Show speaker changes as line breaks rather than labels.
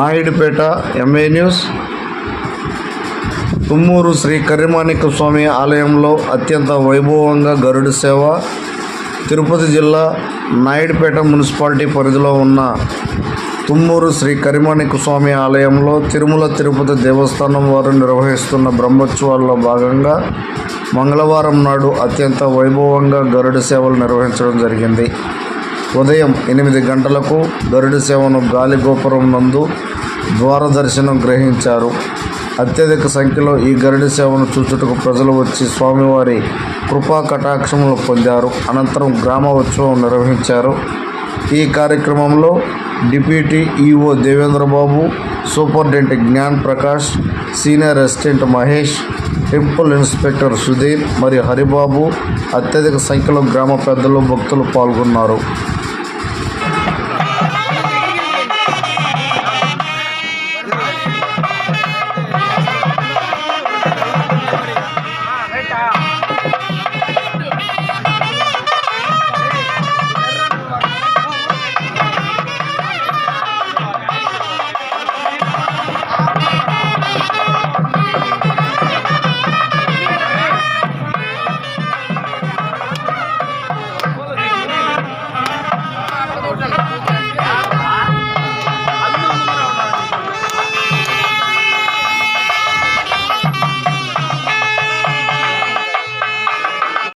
Naidupeta M A news. Tummuru Sri Karrimanikya Swamy ఆలయంలో అత్యంత వైభవంగా గరుడ సేవ. తిరుపతి జిల్లా నాయుడుపేట మున్సిపాలిటీ పరిధిలో ఉన్న తుమ్మూరు శ్రీ కర్రిమాణిక్య స్వామి ఆలయంలో తిరుమల తిరుపతి దేవస్థానం వారు నిర్వహిస్తున్న బ్రహ్మోత్సవాల్లో భాగంగా మంగళవారం నాడు అత్యంత వైభవంగా గరుడ సేవలు నిర్వహించడం జరిగింది. ఉదయం 8 గంటలకు గరుడ సేవను గాలిగోపురం నందు ద్వార దర్శనం గ్రహించారు. అత్యధిక సంఖ్యలో ఈ గరుడ సేవను చూచుటకు ప్రజలు వచ్చి స్వామివారి కృపా కటాక్షములు పొందారు. అనంతరం గ్రామ ఉత్సవం నిర్వహించారు. ఈ కార్యక్రమంలో deputy EO Devendra Babu, superintendent Gyan Prakash, senior assistant Mahesh, temple inspector Sudheer మరియు హరిబాబు, అత్యధిక సంఖ్యలో గ్రామ పెద్దలు, భక్తులు పాల్గొన్నారు.